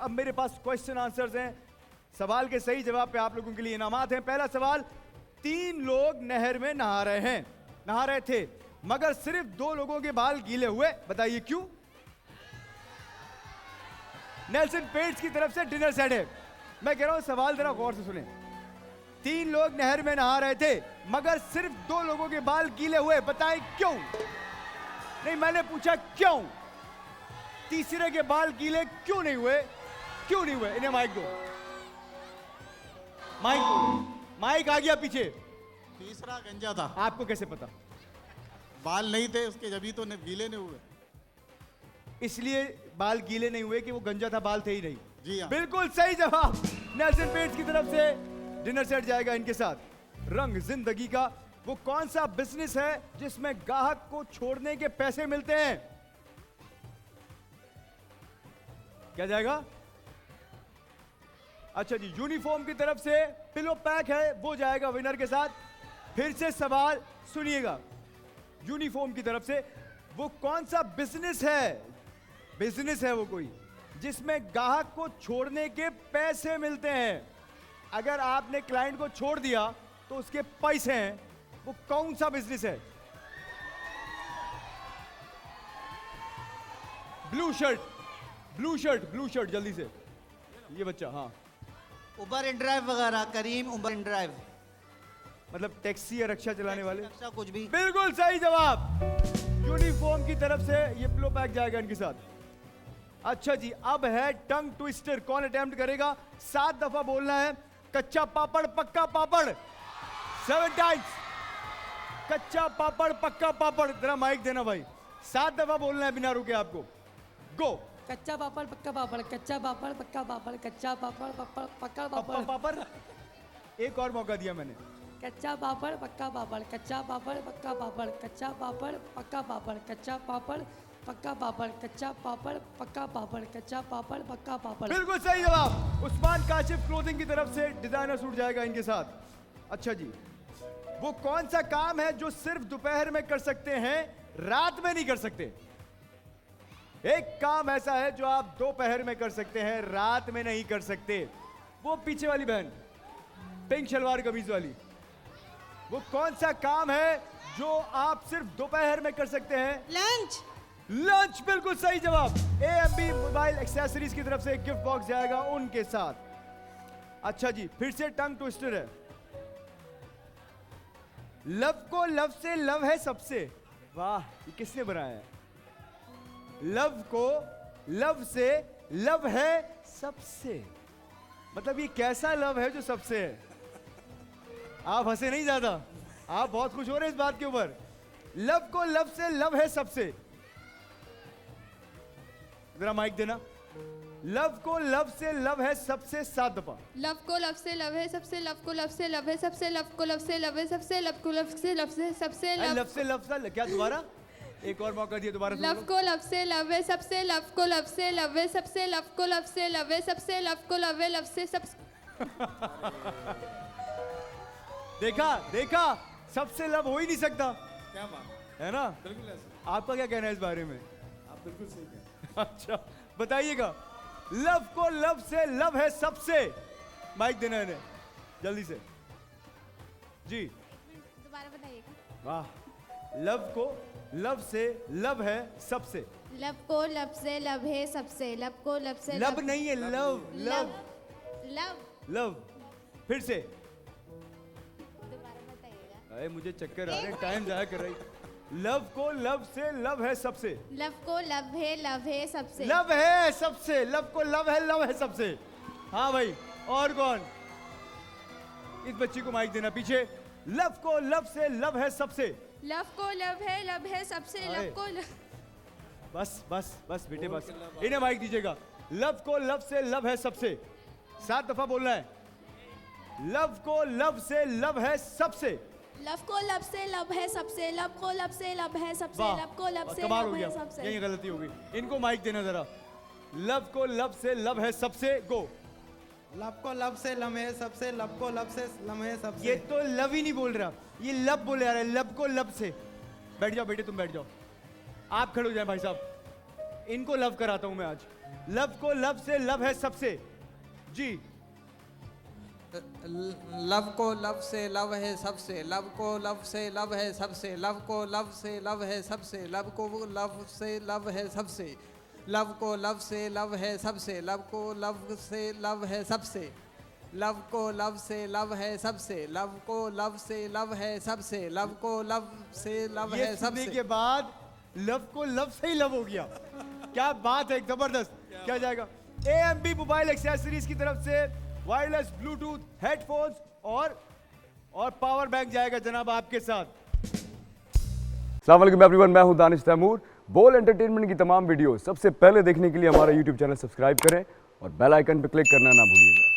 अब मेरे पास question answers हैं। सवाल के सही जवाब पे आप लोगों के लिए इनामात हैं। पहला सवाल, 3 लोग नहर में नहा रहे थे, मगर सिर्फ 2 लोगों के बाल गीले हुए, बताइए क्यों? नेल्सन पेट्स की तरफ से डिनर सेट है। मैं कह रहा हूं सवाल जरा गौर से सुने। 3 लोग नहर में नहा रहे थे, मगर सिर्फ 2 लोगों के बाल गीले हुए, बताएं क्यों? नहीं, मैंने पूछा क्यों? तीसरे के बाल गीले क्यों नहीं हुए? क्यों नहीं हुए? इन्हें माइक दो। माइक आ गया पीछे। तीसरा गंजा था। आपको कैसे पता? बाल नहीं थे उसके, जब तो गीले नहीं हुए। इसलिए बाल गीले नहीं हुए कि वो गंजा था, बाल थे ही नहीं। जी हाँ, बिल्कुल सही जवाब। नेल्सन पेट्स की तरफ से डिनर सेट जाएगा इनके साथ। रंग जिंदगी का वो कौन सा बिजनेस है जिसमें ग्राहक को छोड़ने के पैसे मिलते हैं? क्या जाएगा? अच्छा जी, यूनिफॉर्म की तरफ से पिलो पैक है, वो जाएगा विनर के साथ। फिर से सवाल सुनिएगा। यूनिफॉर्म की तरफ से वो कौन सा बिजनेस है वो कोई जिसमें ग्राहक को छोड़ने के पैसे मिलते हैं? अगर आपने क्लाइंट को छोड़ दिया तो उसके पैसे हैं, वो कौन सा बिजनेस है? ब्लू शर्ट जल्दी से, ये बच्चा। हाँ, उबर इन ड्राइव वगैरह, करीम उबर इन ड्राइव, मतलब टैक्सी या रिक्शा चलाने वाले। अच्छा कुछ भी। बिल्कुल सही जवाब। यूनिफॉर्म की तरफ से ये पिलो पैक जाएगा इनके साथ। अच्छा जी, अब है टंग ट्विस्टर। कौन अटेम्प्ट करेगा? 7 दफा बोलना है, कच्चा पापड़ पक्का पापड़। 7 टाइम्स, कच्चा पापड़ पक्का पापड़। जरा माइक देना भाई। 7 दफा बोलना है बिना रुके आपको। गो। कच्चा पापड़ पक्का पापड़, कच्चा पापड़ पक्का पापड़, कच्चा पापड़ पक्का पापड़। पापड़। एक और मौका दिया मैंने। कच्चा पापड़ पक्का पापड़, कच्चा पापड़ पक्का पापड़, कच्चा पापड़ पक्का पापड़, कच्चा पापड़ पक्का पापड़, कच्चा पापड़ पक्का पापड़, कच्चा पापड़ पक्का पापड़। बिल्कुल सही जवाब। उस्मान काशिफ क्लोथिंग की तरफ से डिजाइनर सूट जाएगा इनके साथ। अच्छा जी, वो कौन सा काम है जो सिर्फ दोपहर में कर सकते हैं, रात में नहीं कर सकते? एक काम ऐसा है जो आप दोपहर में कर सकते हैं, रात में नहीं कर सकते। वो पीछे वाली बहन, पिंक शलवार कमीज वाली, वो कौन सा काम है जो आप सिर्फ दोपहर में कर सकते हैं? लंच। बिल्कुल सही जवाब। AMB मोबाइल एक्सेसरीज की तरफ से एक गिफ्ट बॉक्स जाएगा उनके साथ। अच्छा जी, फिर से टंग ट्विस्टर है। लव को लव से लव है सबसे। वाह, ये किसने बनाया है? लव को लव से लव है सबसे, मतलब ये कैसा लव है जो सबसे है? आप हंसे नहीं ज्यादा, आप बहुत खुश हो रहे हैं इस बात के ऊपर। लव को लव से लव है सबसे। जरा माइक देना। लव को लव से लव है सबसे 7 दफा। लव को लव से लव है सबसे, लव को लव से लव है सबसे, लव को लव से लव है सबसे, लव को लव से लव से सबसे, लव से लव सा क्या? दोबारा एक और मौका दिया, दोबारा। लव को लव से लव है सबसे, लव को लव से लव है सबसे, लव को लव से लव है सबसे, लव को लव है लव से सबसे। देखा सबसे लव हो ही नहीं सकता। क्या बात है ना? बिल्कुल ऐसा। आपका क्या कहना है इस बारे में? आप बिल्कुल सही कह रहे हैं। अच्छा बताइएगा। लव को लव से लव है सबसे। माइक देना है जल्दी से जी। दोबारा बताइएगा। वाह। लव को लव से लव है सबसे। लव को लव से लव है सबसे, लव को लव से लव नहीं है, लव लव लव। लव। फिर से। दोबारा बताइएगा। अरे मुझे चक्कर आ रहे हैं, टाइम जाया कर रही। लव को लव से लव है सबसे। लव को लव है सबसे। लव है सबसे, लव को लव है सबसे। हाँ भाई, और कौन? इस बच्ची को माइक देना पीछे। लव को लव से लव है सबसे। लव को लव है सबसे, लव को बस बस बस बेटे बस, इन्हें माइक दीजिएगा। लव को लव से लव है सबसे। 7 दफा बोलना है। लव को लव से लव है सबसे। लव को लव से लव है सबसे, लव को लव से लव है सबसे, वाह, लव को लव से कमाल हो लव गया। है सबसे। यही गलती हो गई। इनको माइक देना जरा। लव को लव से लव है सबसे। गो। लव को लव से लम्हे सबसे, लव को लव से लम्हे सबसे। ये तो लव ही नहीं बोल रहा, ये लब बोले आ रहा है। लब को लब से। बैठ जाओ बेटे, तुम बैठ जाओ। आप खड़े हो जाए भाई साहब, इनको लव कराता हूं मैं आज। लव को लव से लव है सबसे। जी लव को लव से लव है सबसे, लव को लव से लव है सबसे, लव को लव से लव है सबसे, लव को लव से लव है सबसे, लव को लव से लव है सबसे, लव को लव से लव है सबसे, लव को लव से लव है सबसे, लव को लव से लव है सबसे, लव को लव से लव ये है सुनने सबसे। के बाद लव को लव से ही लव हो गया। क्या बात है, जबरदस्त। क्या जाएगा? AMB मोबाइल एक्सेसरीज की तरफ से वायरलेस ब्लूटूथ हेडफोन्स और पावर बैंक जाएगा जनाब आपके साथ। अस्सलाम वालेकुम एवरीवन, मैं हूं दानिश तैमूर। बोल एंटरटेनमेंट की तमाम वीडियो सबसे पहले देखने के लिए हमारा YouTube चैनल सब्सक्राइब करें और बेल आइकन पर क्लिक करना ना भूलिएगा।